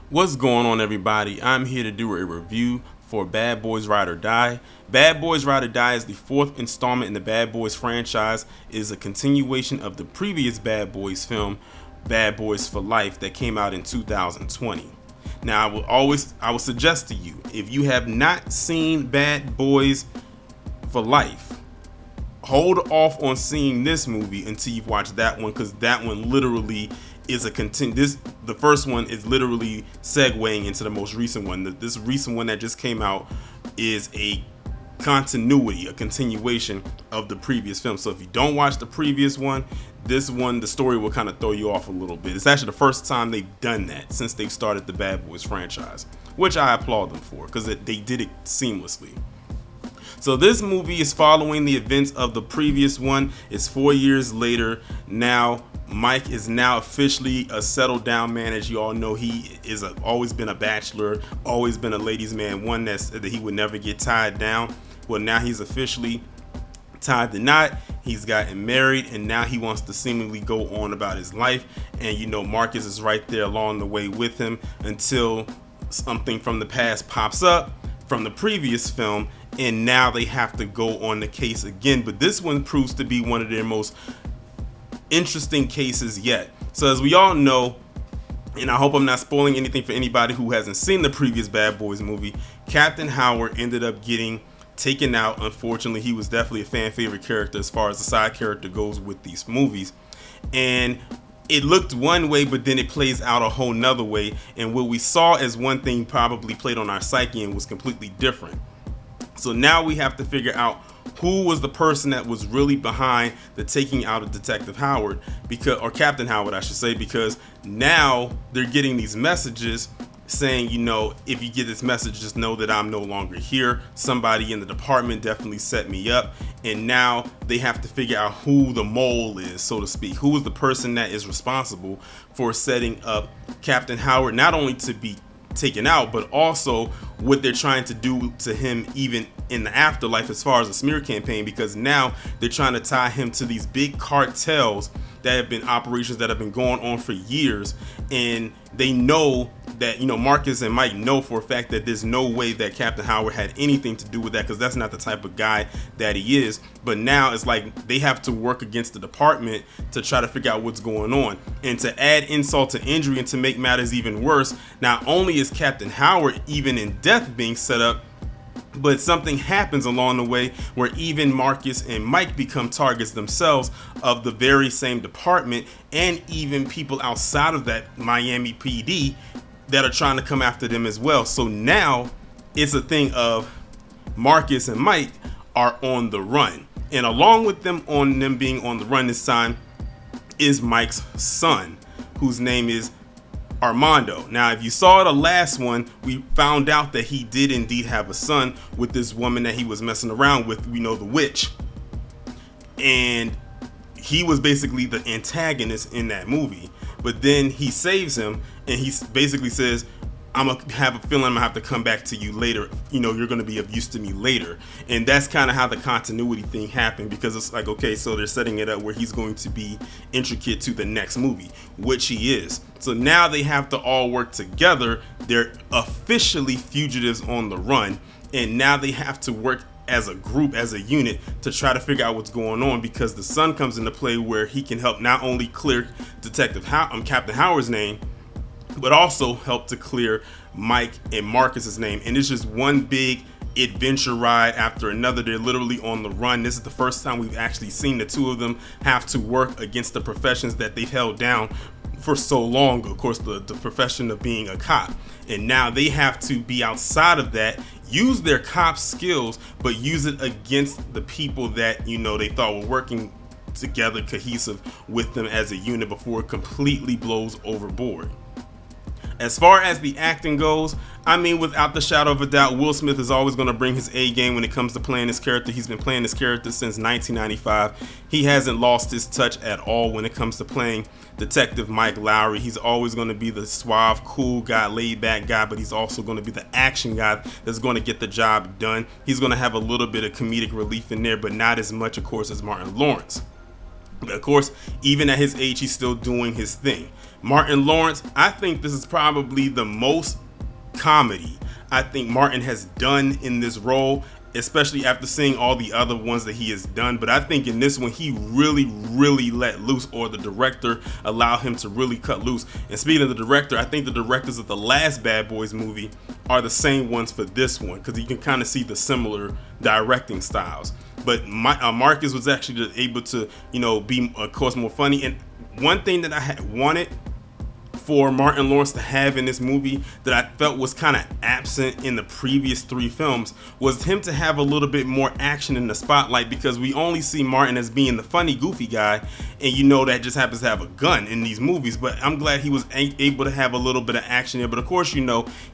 What's going on, everybody? I'm here to do a review for Bad Boys Ride or Die. Bad Boys Ride or Die is the fourth installment in the Bad Boys franchise. It is a continuation of the previous Bad Boys film, Bad Boys for Life, that came out in 2020. Now, I will suggest to you, if you have not seen Bad Boys for Life, hold off on seeing this movie until you've watched that one, because that one literally is a the first one is literally segueing into the most recent one. This recent one that just came out is a continuity, a continuation of the previous film. So if you don't watch the previous one, this one, the story will kind of throw you off a little bit. It's actually the first time they've done that since they've started the Bad Boys franchise, which I applaud them for, because they did it seamlessly. So this movie is following the events of the previous one. It's 4 years later. Now Mike is now officially a settled down man. As you all know, he is always been a bachelor, always been a ladies' man, one that he would never get tied down. Well, now he's officially tied the knot. He's gotten married, and now he wants to seemingly go on about his life. And Marcus is right there along the way with him until something from the past pops up from the previous film, and now they have to go on the case again. But this one proves to be one of their most interesting cases yet. So as we all know, and I hope I'm not spoiling anything for anybody who hasn't seen the previous Bad Boys movie, Captain Howard ended up getting taken out. Unfortunately, he was definitely a fan favorite character as far as the side character goes with these movies. And it looked one way, but then it plays out a whole nother way. And what we saw as one thing probably played on our psyche and was completely different. So now we have to figure out who was the person that was really behind the taking out of Detective Howard, or Captain Howard, I should say, because now they're getting these messages saying, if you get this message, just know that I'm no longer here. Somebody in the department definitely set me up. And now they have to figure out who the mole is, so to speak. Who is the person that is responsible for setting up Captain Howard, not only to be taken out, but also what they're trying to do to him even in the afterlife as far as the smear campaign, because now they're trying to tie him to these big cartels that have been operations that have been going on for years. And they know that, Marcus and Mike know for a fact that there's no way that Captain Howard had anything to do with that, because that's not the type of guy that he is. But now it's like they have to work against the department to try to figure out what's going on. And to add insult to injury and to make matters even worse, not only is Captain Howard even in death being set up, but something happens along the way where even Marcus and Mike become targets themselves of the very same department, and even people outside of that Miami PD that are trying to come after them as well. So now it's a thing of Marcus and Mike are on the run. And along with them being on the run this time is Mike's son, whose name is Armando. Now, if you saw the last one, we found out that he did indeed have a son with this woman that he was messing around with, the witch. And he was basically the antagonist in that movie. But then he saves him, and he basically says, I'm gonna have a feeling I'm gonna have to come back to you later. You're gonna be of use to me later. And that's kind of how the continuity thing happened, because it's like, okay, so they're setting it up where he's going to be intricate to the next movie, which he is. So now they have to all work together. They're officially fugitives on the run, and now they have to work as a group, as a unit, to try to figure out what's going on, because the son comes into play where he can help not only clear Captain Howard's name, but also help to clear Mike and Marcus's name. And it's just one big adventure ride after another. They're literally on the run. This is the first time we've actually seen the two of them have to work against the professions that they've held down for so long. Of course, the profession of being a cop. And now they have to be outside of that, use their cop skills, but use it against the people that, they thought were working together, cohesive with them as a unit, before it completely blows overboard. As far as the acting goes, without the shadow of a doubt, Will Smith is always going to bring his A game when it comes to playing this character. He's been playing this character since 1995. He hasn't lost his touch at all when it comes to playing Detective Mike Lowry. He's always going to be the suave, cool guy, laid back guy, but he's also going to be the action guy that's going to get the job done. He's going to have a little bit of comedic relief in there, but not as much, of course, as Martin Lawrence. But of course, even at his age, he's still doing his thing. Martin Lawrence, I think this is probably the most comedy I think Martin has done in this role, especially after seeing all the other ones that he has done. But I think in this one, he really let loose, or the director allowed him to really cut loose. And speaking of the director, I think the directors of the last Bad Boys movie are the same ones for this one, because you can kind of see the similar directing styles. But Marcus was actually able to, be, of course, more funny. And one thing that I had wanted for Martin Lawrence to have in this movie that I felt was kind of absent in the previous 3 films was him to have a little bit more action in the spotlight, because we only see Martin as being the funny, goofy guy, and that just happens to have a gun in these movies. But I'm glad he was able to have a little bit of action there. But of course,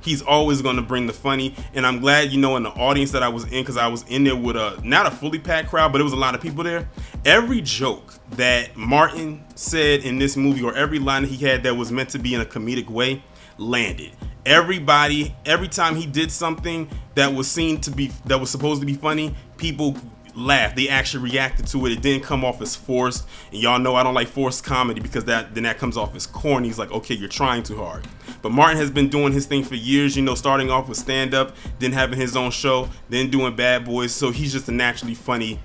he's always going to bring the funny, and I'm glad, in the audience that I was in, because I was in there with not a fully packed crowd, but it was a lot of people there. Every joke that Martin said in this movie, or every line he had that was meant to be in a comedic way, landed. Every time he did something that was supposed to be funny, people laughed. They actually reacted to it. It didn't come off as forced. And y'all know I don't like forced comedy, because that comes off as corny. It's like, okay, you're trying too hard. But Martin has been doing his thing for years, starting off with stand-up, then having his own show, then doing Bad Boys. So he's just a naturally funny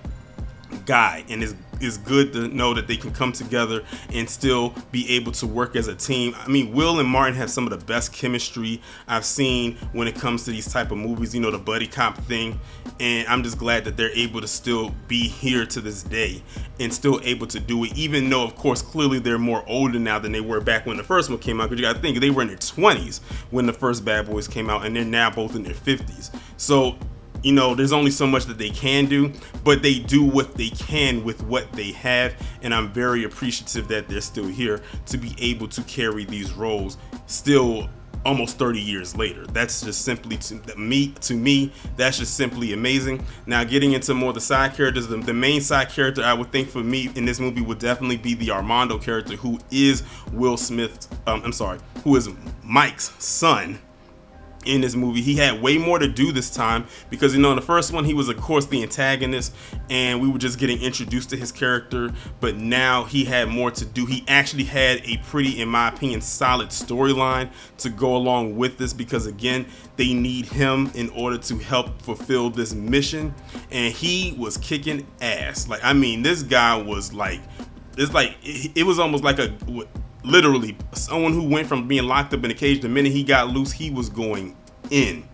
guy, and it's good to know that they can come together and still be able to work as a team. I mean, Will and Martin have some of the best chemistry I've seen when it comes to these type of movies, the buddy cop thing. And I'm just glad that they're able to still be here to this day and still able to do it, even though, of course, clearly they're more older now than they were back when the first one came out. Because you gotta think, they were in their 20s when the first Bad Boys came out, and they're now both in their 50s. So there's only so much that they can do, but they do what they can with what they have, and I'm very appreciative that they're still here to be able to carry these roles still almost 30 years later. That's just simply, to me, that's just simply amazing. Now, getting into more of the side characters, the main side character I would think for me in this movie would definitely be the Armando character, who is who is Mike's son. In this movie, he had way more to do this time, because in the first one he was, of course, the antagonist, and we were just getting introduced to his character. But now he had more to do. He actually had a pretty, in my opinion, solid storyline to go along with this, because again, they need him in order to help fulfill this mission, and he was kicking ass. This guy was it was almost like literally someone who went from being locked up in a cage. The minute he got loose, he was going in.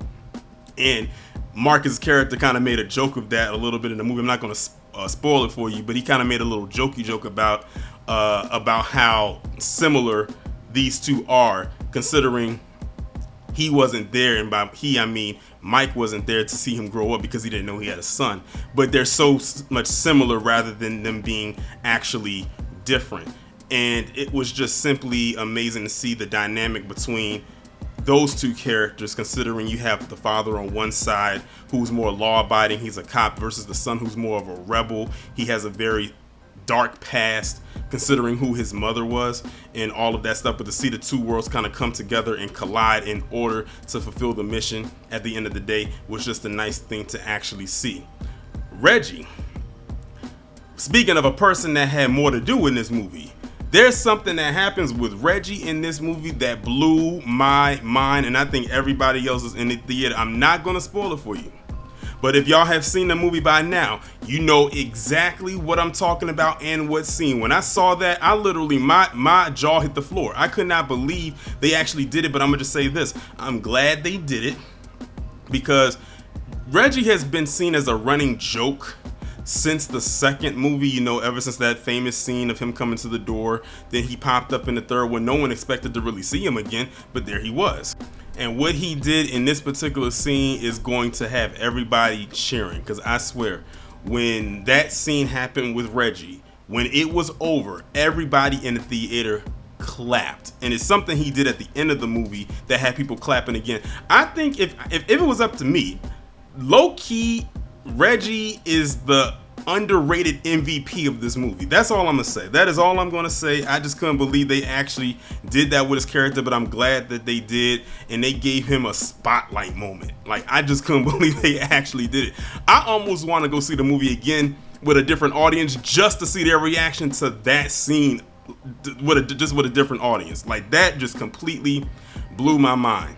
And Marcus' character kind of made a joke of that a little bit in the movie. I'm not going to spoil it for you, but he kind of made a little jokey joke about how similar these two are, considering he wasn't there, and by he I mean Mike wasn't there to see him grow up, because he didn't know he had a son. But they're so much similar rather than them being actually different. And it was just simply amazing to see the dynamic between those two characters, considering you have the father on one side who's more law-abiding, he's a cop, versus the son who's more of a rebel. He has a very dark past, considering who his mother was and all of that stuff. But to see the two worlds kind of come together and collide in order to fulfill the mission at the end of the day was just a nice thing to actually see. Reggie, speaking of a person that had more to do in this movie, there's something that happens with Reggie in this movie that blew my mind, and I think everybody else is in the theater. I'm not going to spoil it for you, but if y'all have seen the movie by now, you know exactly what I'm talking about and what scene. When I saw that, I literally, my jaw hit the floor. I could not believe they actually did it. But I'm going to just say this. I'm glad they did it, because Reggie has been seen as a running joke since the second movie, ever since that famous scene of him coming to the door. Then he popped up in the third one. No one expected to really see him again, but there he was. And what he did in this particular scene is going to have everybody cheering, because I swear, when that scene happened with Reggie, when it was over, everybody in the theater clapped. And it's something he did at the end of the movie that had people clapping again. I think if it was up to me, low-key, Reggie is the underrated MVP of this movie. That's all I'm gonna say. That is all I'm gonna say. I just couldn't believe they actually did that with his character, but I'm glad that they did, and they gave him a spotlight moment. I just couldn't believe they actually did it. I almost want to go see the movie again with a different audience just to see their reaction to that scene just with a different audience. Like that just completely blew my mind.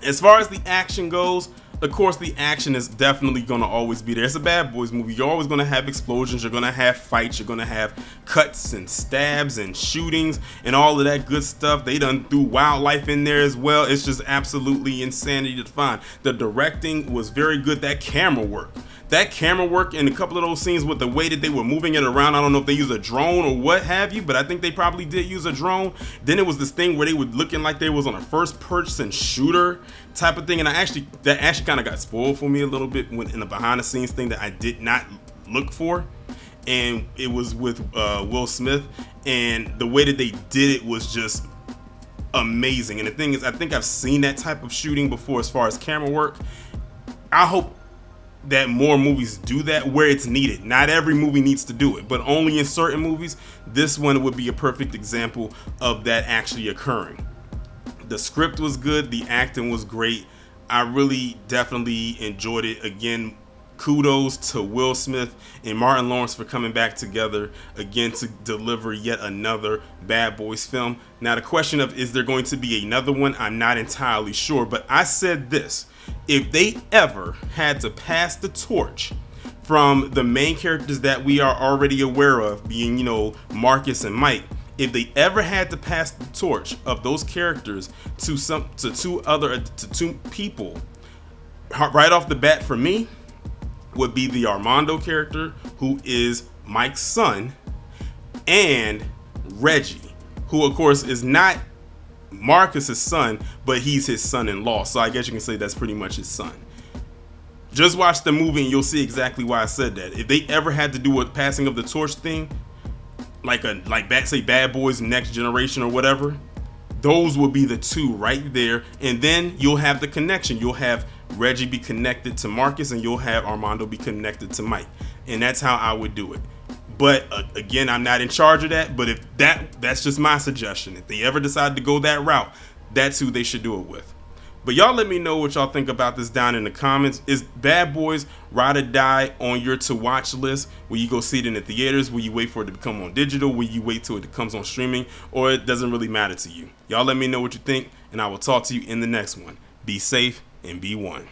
As far as the action goes, of course, the action is definitely going to always be there. It's a Bad Boys movie. You're always going to have explosions. You're going to have fights. You're going to have cuts and stabs and shootings and all of that good stuff. They done threw wildlife in there as well. It's just absolutely insanity to find. The directing was very good. That camera work in a couple of those scenes with the way that they were moving it around. I don't know if they used a drone or what have you, but I think they probably did use a drone. Then it was this thing where they were looking like they was on a first person shooter type of thing, and that actually kind of got spoiled for me a little bit when in the behind the scenes thing that I did not look for, and it was with Will Smith, and the way that they did it was just amazing. And the thing is, I think I've seen that type of shooting before as far as camera work. I hope that more movies do that where it's needed. Not every movie needs to do it, but only in certain movies. This one would be a perfect example of that actually occurring. The script was good, the acting was great. I really definitely enjoyed it. Again, kudos to Will Smith and Martin Lawrence for coming back together again to deliver yet another Bad Boys film. Now the question of is there going to be another one, I'm not entirely sure, but I said this: if they ever had to pass the torch from the main characters that we are already aware of, being, Marcus and Mike, if they ever had to pass the torch of those characters to two people, right off the bat for me would be the Armando character, who is Mike's son, and Reggie, who of course is not Marcus's son, but he's his son-in-law. So I guess you can say that's pretty much his son. Just watch the movie and you'll see exactly why I said that. If they ever had to do a passing of the torch thing, like Bad Boys Next Generation or whatever, those will be the two right there. And then you'll have the connection. You'll have Reggie be connected to Marcus, and you'll have Armando be connected to Mike. And that's how I would do it. But again, I'm not in charge of that. But if that's just my suggestion. If they ever decide to go that route, that's who they should do it with. But y'all let me know what y'all think about this down in the comments. Is Bad Boys Ride or Die on your to watch list? Will you go see it in the theaters? Will you wait for it to come on digital? Will you wait till it comes on streaming? Or it doesn't really matter to you? Y'all let me know what you think, and I will talk to you in the next one. Be safe and be one.